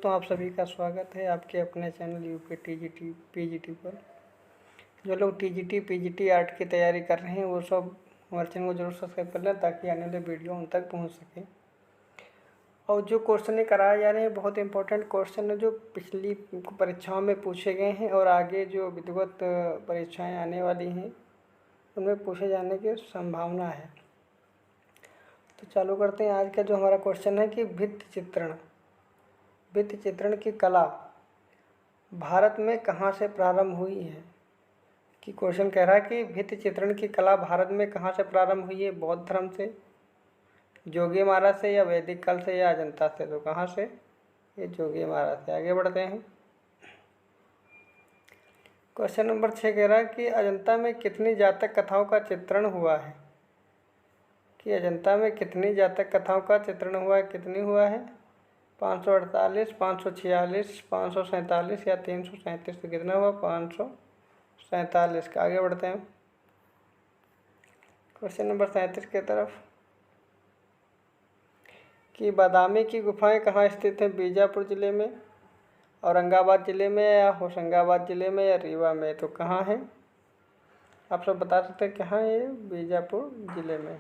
दोस्तों, आप सभी का स्वागत है आपके अपने चैनल यूपी टीजीटी पीजीटी पर। जो लोग टीजीटी पीजीटी आर्ट की तैयारी कर रहे हैं वो सब हमारे चैनल को जरूर सब्सक्राइब कर लें ताकि आने वाले वीडियो उन तक पहुंच सके। और जो क्वेश्चन कराए जा रहे हैं बहुत इंपॉर्टेंट क्वेश्चन है जो पिछली परीक्षाओं में पूछे गए हैं और आगे जो विधिवत परीक्षाएँ आने वाली हैं उनमें पूछे जाने की संभावना है। तो चालू करते हैं। आज का जो हमारा क्वेश्चन है कि भित्ति चित्रण की कला भारत में कहाँ से प्रारंभ हुई है। कि क्वेश्चन कह रहा है कि भित्ति चित्रण की कला भारत में कहाँ से प्रारंभ हुई है, बौद्ध धर्म से, जोगी महाराज से, या वैदिक काल से, या अजंता से। तो कहाँ से? ये जोगी महाराज से। आगे बढ़ते हैं। क्वेश्चन नंबर 6 कह रहा है कि अजंता में कितनी जातक कथाओं का चित्रण हुआ है। कि अजंता में कितनी जातक कथाओं का चित्रण हुआ है, कितनी हुआ है? 548, 546, 547 या 337। तो कितना हुआ? 547 का। आगे बढ़ते हैं क्वेश्चन नंबर 37 की तरफ। कि बादामी की गुफाएं कहाँ स्थित हैं? बीजापुर जिले में, औरंगाबाद जिले में, या होशंगाबाद जिले में, या रीवा में। तो कहाँ है? आप सब बता सकते हैं कहाँ है ये? बीजापुर जिले में।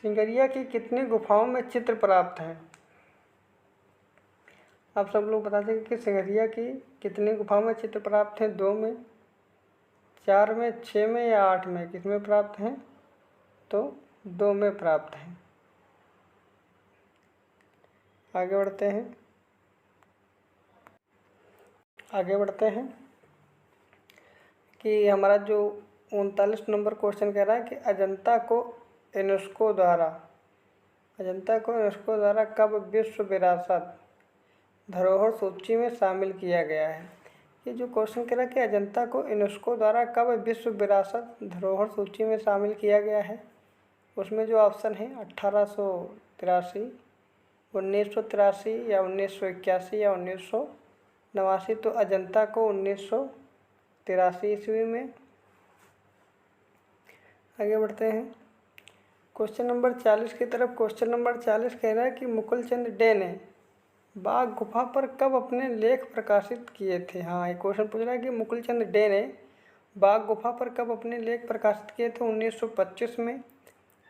सिंगरिया की कितनी गुफाओं में चित्र प्राप्त हैं? आप सब लोग बता देंगे कि सिंगरिया की कितनी गुफाओं में चित्र प्राप्त हैं? 2 में, 4 में, 6 में, या 8 में। किस में प्राप्त हैं? तो 2 में प्राप्त हैं। आगे बढ़ते हैं कि हमारा जो 39 नंबर क्वेश्चन कह रहा है कि अजंता को यूनेस्को द्वारा कब विश्व विरासत धरोहर सूची में शामिल किया गया है। ये जो क्वेश्चन कह रहा है कि अजंता को यूनेस्को द्वारा कब विश्व विरासत धरोहर सूची में शामिल किया गया है, उसमें जो ऑप्शन है 1883, 1983, या 1981, या 1989। तो अजंता को 1983 ईस्वी में। आगे बढ़ते हैं क्वेश्चन नंबर 40 की तरफ। क्वेश्चन नंबर 40 कह रहा है कि मुकुलचंद डे ने बाघ गुफा पर कब अपने लेख प्रकाशित किए थे। हाँ, ये क्वेश्चन पूछ रहा है कि मुकुलचंद डे ने बाघ गुफा पर कब अपने लेख प्रकाशित किए थे। 1925 में,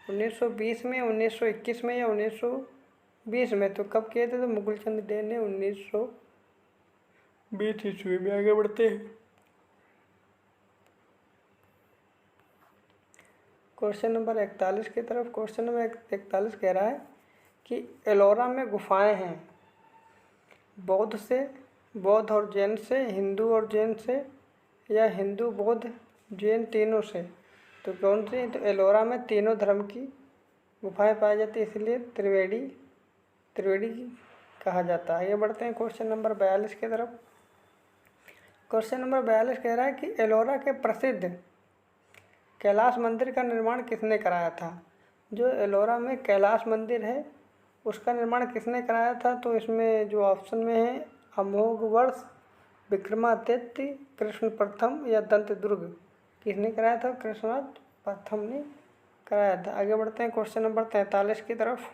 1920 में, 1921 में, या 1920 में। तो कब किए थे? तो मुकुलचंद डे ने 1920 ईस्वी में। आगे बढ़ते हैं क्वेश्चन नंबर 41 की तरफ। क्वेश्चन नंबर 41 कह रहा है कि एलोरा में गुफाएं हैं बौद्ध और जैन से, हिंदू और जैन से, या हिंदू बौद्ध जैन तीनों से। तो कौन सी? तो एलोरा में तीनों धर्म की गुफाएं पाई जाती है, इसलिए त्रिवेणी कहा जाता है। आगे बढ़ते हैं क्वेश्चन नंबर 42 की तरफ। क्वेश्चन नंबर 42 कह रहा है कि एलोरा के प्रसिद्ध कैलाश मंदिर का निर्माण किसने कराया था। जो एलोरा में कैलाश मंदिर है उसका निर्माण किसने कराया था? तो इसमें जो ऑप्शन में है अमोघवर्ष, विक्रमादित्य, कृष्ण प्रथम, या दंतदुर्ग। किसने कराया था? कृष्ण प्रथम ने कराया था। आगे बढ़ते हैं क्वेश्चन नंबर 43 की तरफ।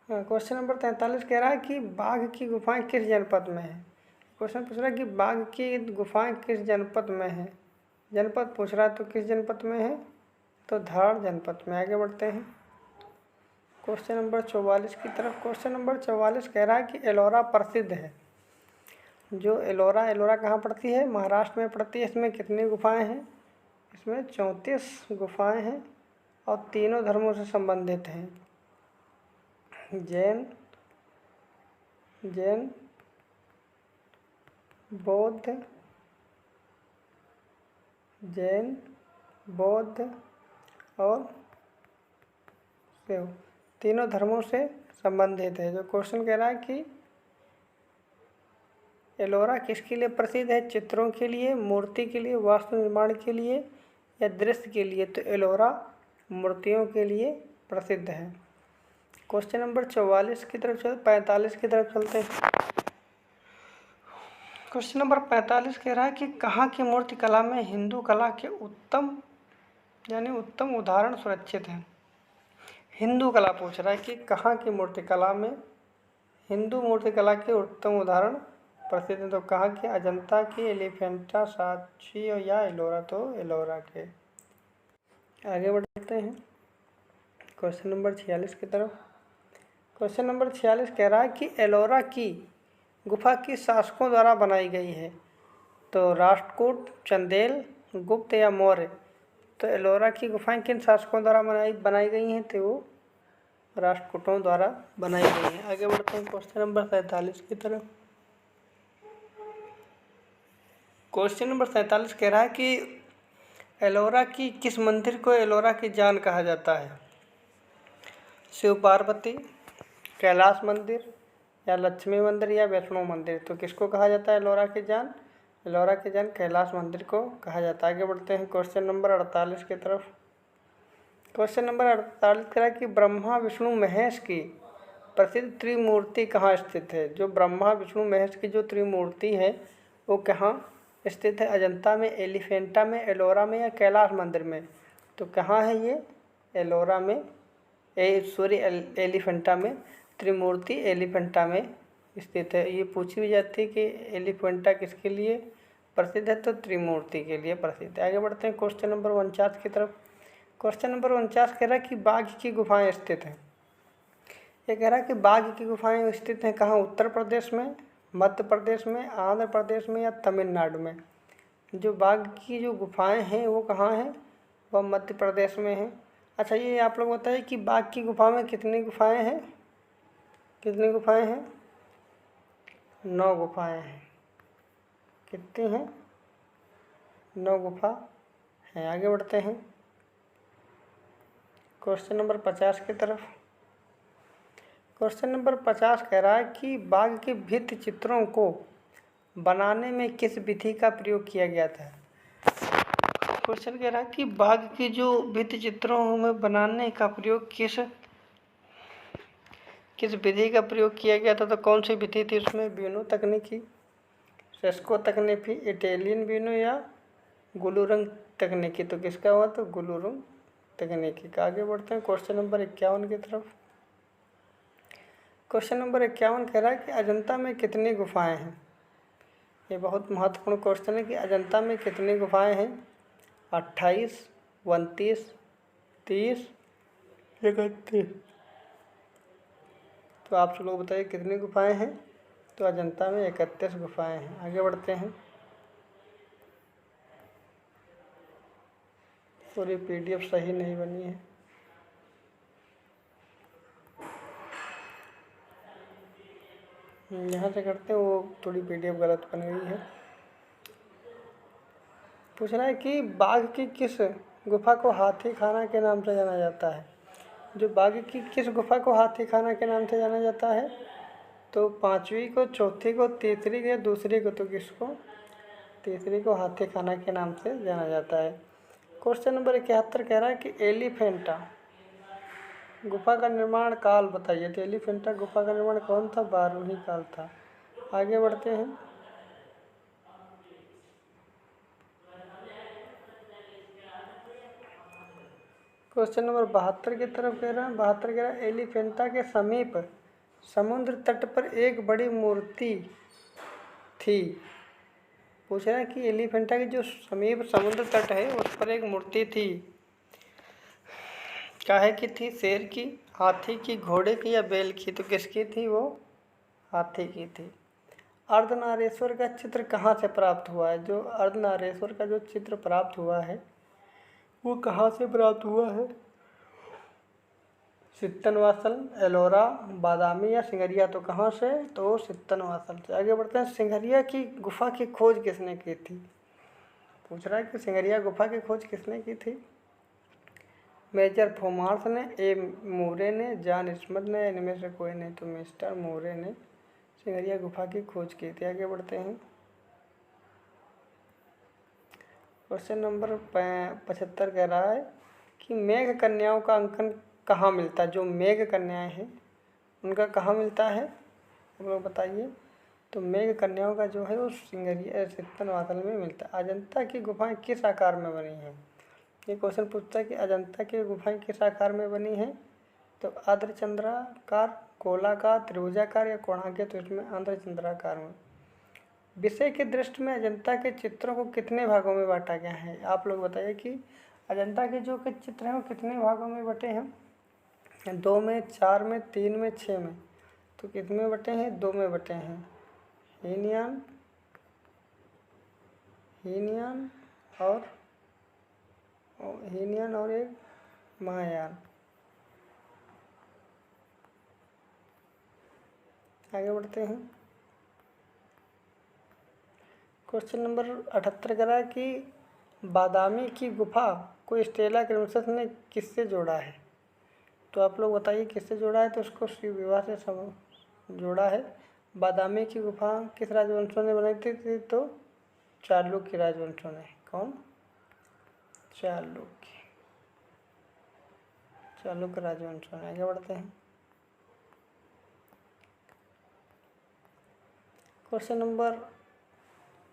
क्वेश्चन नंबर 43 कह रहा है कि बाघ की गुफाएं किस जनपद में है। क्वेश्चन पूछ रहा है कि बाघ की गुफाएं किस जनपद में है। जनपद पूछ रहा है, तो किस जनपद में है? तो धार जनपद में। आगे बढ़ते हैं क्वेश्चन नंबर 44 की तरफ। क्वेश्चन नंबर 44 कह रहा है कि एलोरा प्रसिद्ध है। जो एलोरा कहाँ पड़ती है? महाराष्ट्र में पड़ती है। इसमें कितनी गुफाएं हैं? इसमें 34 गुफाएं हैं और तीनों धर्मों से संबंधित हैं। जैन, बौद्ध और शैव, तीनों धर्मों से संबंधित है। जो क्वेश्चन कह रहा है कि एलोरा किसके लिए प्रसिद्ध है? चित्रों के लिए, मूर्ति के लिए, वास्तु निर्माण के लिए, या दृश्य के लिए। तो एलोरा मूर्तियों के लिए प्रसिद्ध है। क्वेश्चन नंबर 45 की तरफ 45 की तरफ चलते हैं। क्वेश्चन नंबर 45 कह रहा है कि कहाँ की मूर्ति कला में हिंदू कला के उत्तम उदाहरण सुरक्षित हैं। हिंदू कला पूछ रहा है कि कहाँ की मूर्तिकला में हिंदू मूर्तिकला के उत्तम उदाहरण प्रसिद्ध हैं। तो कहाँ की? अजंता की, एलिफेंटा, सांची या एलोरा। तो एलोरा के। आगे बढ़ते हैं क्वेश्चन नंबर 46 की तरफ। क्वेश्चन नंबर 46 कह रहा है कि एलोरा की गुफा किस शासकों द्वारा बनाई गई है। तो राष्ट्रकूट, चंदेल, गुप्त या मौर्य। तो एलोरा की गुफाएं किन शासकों द्वारा बनाई गई हैं। तो वो राष्ट्रकूटों द्वारा बनाई गई हैं। आगे बढ़ते हैं क्वेश्चन नंबर 47 की तरफ। क्वेश्चन नंबर 47 कह रहा है कि एलोरा की किस मंदिर को एलोरा की जान कहा जाता है। शिव पार्वती, कैलाश मंदिर या लक्ष्मी मंदिर या वैष्णो मंदिर। तो किसको कहा जाता है एलोरा की जान? एलोरा की जान कैलाश मंदिर को कहा जाता है। आगे बढ़ते हैं क्वेश्चन नंबर 48 की तरफ। क्वेश्चन नंबर 48 कह रहा है कि ब्रह्मा विष्णु महेश की प्रसिद्ध त्रिमूर्ति कहाँ स्थित है। जो ब्रह्मा विष्णु महेश की जो त्रिमूर्ति है वो कहाँ स्थित है। अजंता में, एलिफेंटा में, एलोरा में या कैलाश मंदिर में। तो कहाँ है ये? एलोरा में, एलिफेंटा में। त्रिमूर्ति एलिफेंटा में स्थित है। ये पूछी भी जाती है कि एलिफेंटा किसके लिए प्रसिद्ध है। तो त्रिमूर्ति के लिए प्रसिद्ध है। आगे बढ़ते हैं क्वेश्चन नंबर 49 की तरफ। क्वेश्चन नंबर 49 कह रहा है कि बाघ की गुफाएं स्थित हैं। ये कह रहा है कि बाघ की गुफाएं स्थित हैं कहाँ? उत्तर प्रदेश में, मध्य प्रदेश में, आंध्र प्रदेश में या तमिलनाडु में। जो बाघ की जो गुफाएं हैं वो कहाँ हैं? वह मध्य प्रदेश में हैं। अच्छा, ये आप लोग बताइए कि बाघ की गुफा में कितनी गुफाएं हैं? कितनी गुफाएं हैं? 9 गुफाएं हैं। कितनी हैं? 9 गुफा हैं। आगे बढ़ते हैं क्वेश्चन नंबर 50 की तरफ। क्वेश्चन नंबर 50 कह रहा है कि बाघ के भित्ति चित्रों को बनाने में किस विधि का प्रयोग किया गया था। क्वेश्चन कह रहा है कि बाघ की जो भित्ति चित्रों में बनाने का प्रयोग किस विधि का प्रयोग किया गया था। तो कौन सी विधि थी उसमें? ब्यूनो तकनीकी, सेस्को तकनीकी, इटालियन ब्यूनो या ग्लू रंग तकनीकी। तो किसका हुआ? तो ग्लू रंग तकनीकी का। आगे बढ़ते हैं क्वेश्चन नंबर 51 की तरफ। क्वेश्चन नंबर 51 कह रहा है कि अजंता में कितनी गुफाएं हैं। ये बहुत महत्वपूर्ण क्वेश्चन है कि अजंता में कितनी गुफाएं हैं। 28, 29, 30, 31। तो आप सब लोग बताइए कितनी गुफाएं हैं। तो अजंता में 31 गुफाएं हैं। आगे बढ़ते हैं। पूरी PDF सही नहीं बनी है। यहाँ से करते हैं, वो थोड़ी PDF गलत बन गई है। पूछ रहा है कि बाघ की किस गुफा को हाथी खाना के नाम से जाना जाता है। जो बाघ की किस गुफा को हाथी खाना के नाम से जाना जाता है। तो 5वीं को, चौथी को, तीसरी को, दूसरी को। तो किसको? तीसरी को हाथी खाना के नाम से जाना जाता है। क्वेश्चन नंबर 71 कह रहा है कि एलिफेंटा गुफा का निर्माण काल बताइए। तो एलिफेंटा गुफा का निर्माण कौन था? 12वीं काल था। आगे बढ़ते हैं क्वेश्चन नंबर 72 की तरफ। कह रहा है 72 कह रहा है एलिफेंटा के समीप समुद्र तट पर एक बड़ी मूर्ति थी। पूछ रहा है कि एलिफेंटा के जो समीप समुद्र तट है उस पर एक मूर्ति थी। काहे की थी? शेर की, हाथी की, घोड़े की या बैल की। तो किसकी थी? वो हाथी की थी। अर्धनारेश्वर का चित्र कहाँ से प्राप्त हुआ है। जो अर्धनारेश्वर का जो चित्र प्राप्त हुआ है वो कहाँ से प्राप्त हुआ है। सित्तनवासल, एलोरा, बादामी या सिंघरिया। तो कहाँ से? तो सित्तनवासल से। आगे बढ़ते हैं। सिंघरिया की गुफा की खोज किसने की थी। पूछ रहा है कि सिंघरिया गुफा की खोज किसने की थी। मेजर फोमार्स ने, ए मोरे ने, जॉन स्मिथ ने, इनमें से कोई नहीं। तो मिस्टर मोरे ने सिंघरिया गुफा की खोज की थी। आगे बढ़ते हैं क्वेश्चन नंबर 75 कह रहा है कि मेघ कन्याओं का अंकन कहाँ मिलता है। जो मेघ कन्याएं हैं उनका कहाँ मिलता है, आप लोग बताइए। तो मेघ कन्याओं का जो है वो सिंघरिया सित्तनवासल में मिलता है। अजंता की गुफाएं किस आकार में बनी हैं। ये क्वेश्चन पूछता है कि अजंता की गुफाएं किस आकार में बनी हैं। तो अर्धचंद्राकार, गोलाकार, त्रिभुजाकार या कोणार्क, तो इसमें अर्धचंद्राकार में। विषय की दृष्टि में अजंता के चित्रों को कितने भागों में बांटा गया है? आप लोग बताइए कि अजंता के जो के चित्र हैं वो कितने भागों में बटे हैं? 2 में, 4 में, 3 में, 6 में। तो कितने में बटे हैं? 2 में बटे हैं। हीनयान, हीनयान और एक महायान। आगे बढ़ते हैं। क्वेश्चन नंबर 78 कह रहा है कि बादामी की गुफा को स्टेला क्रिमिसस ने किससे जोड़ा है? तो आप लोग बताइए किससे जोड़ा है? तो उसको शिव विवाह से जोड़ा है। बादामी की गुफा किस राजवंशों ने बनाई थी? तो चालुक्य राजवंशों ने। कौन? चालुक्य राजवंशों ने। आगे बढ़ते हैं। क्वेश्चन नंबर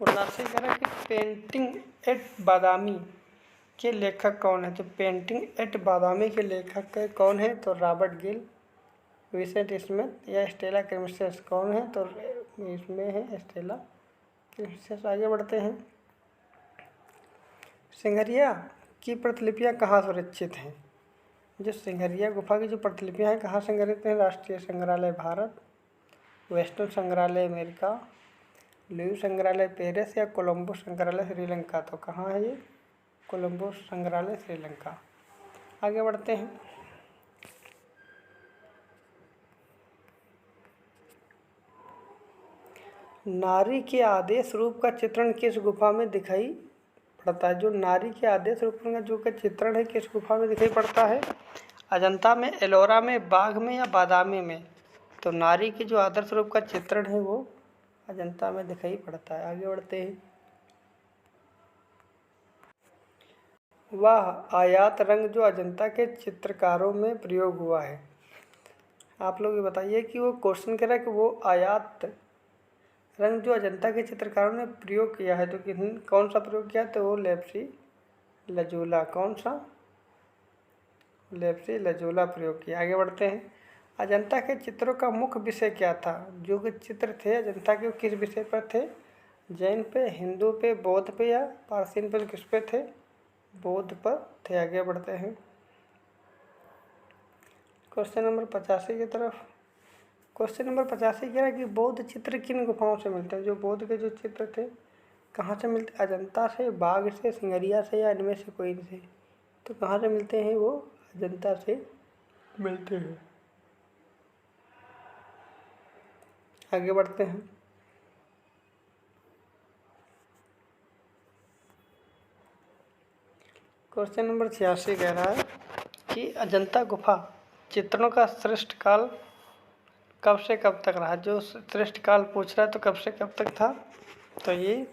79 कह रहा है कि पेंटिंग एट बादामी के लेखक कौन है? तो पेंटिंग एट बादामी के लेखक कौन है? तो रॉबर्ट गिल, विसेंट स्मिथ या स्टेला क्रिमिसस। कौन है? तो इसमें है स्टेला क्रिमिसस। आगे बढ़ते हैं। सिंघरिया की प्रतिलिपियां कहाँ सुरक्षित हैं? जो सिंघरिया गुफा की जो प्रतिलिपियां हैं कहाँ संग्रहित हैं? राष्ट्रीय संग्रहालय भारत, वेस्टर्न संग्रहालय अमेरिका, लुईव संग्रहालय पेरिस या कोलंबो संग्रहालय श्रीलंका। तो कहाँ है ये? कोलंबो संग्रहालय श्रीलंका। आगे बढ़ते हैं। नारी के आदेश रूप का चित्रण किस गुफा में दिखाई पड़ता है? जो नारी के आदेश रूप का जो का चित्रण है किस गुफा में दिखाई पड़ता है? अजंता में, एलोरा में, बाघ में या बादामी में? तो नारी के जो आदर्श रूप का चित्रण है वो अजंता में दिखाई पड़ता है। आगे बढ़ते हैं। वह आयात रंग जो अजंता के चित्रकारों में प्रयोग हुआ है, आप लोग ये बताइए कि वो क्वेश्चन कह रहा है कि वो आयात रंग जो अजंता के चित्रकारों ने प्रयोग किया है, तो कौन सा प्रयोग किया? तो वो लेप्सी लजूला। कौन सा? लेप्सी लजूला प्रयोग किया। आगे बढ़ते हैं। अजंता के चित्रों का मुख्य विषय क्या था? जो कि चित्र थे अजंता के, वो किस विषय पर थे? जैन पे, हिंदू पे, बौद्ध पे या पारसीन पे? किस पे थे? बौद्ध पर थे। आगे बढ़ते हैं। क्वेश्चन नंबर 85 की तरफ। क्वेश्चन नंबर 85 कह रहा है कि बौद्ध चित्र किन गुफाओं से मिलते हैं? जो बौद्ध के जो चित्र थे कहाँ से मिलते? अजंता से, बाघ से, सिंगरिया से या इनमें से कोई से? तो कहाँ से मिलते हैं? वो अजंता से मिलते हैं। आगे बढ़ते हैं। क्वेश्चन नंबर 86 कह रहा है कि अजंता गुफा चित्रों का श्रेष्ठ काल कब से कब तक रहा? जो श्रेष्ठ काल पूछ रहा है तो कब से कब तक था? तो ये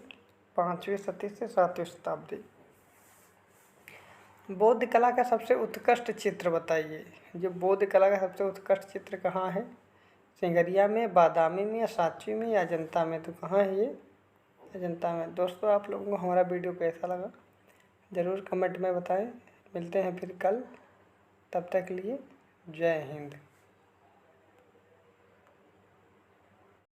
5वीं सदी से 7वीं शताब्दी। बौद्ध कला का सबसे उत्कृष्ट चित्र बताइए। जो बौद्ध कला का सबसे उत्कृष्ट चित्र कहाँ है? सिंगरिया में, बादामी में या साँची में या अजंता में? तो कहाँ है ये? अजंता में। दोस्तों, आप लोगों को हमारा वीडियो कैसा लगा ज़रूर कमेंट में बताएं। मिलते हैं फिर कल, तब तक के लिए जय हिंद।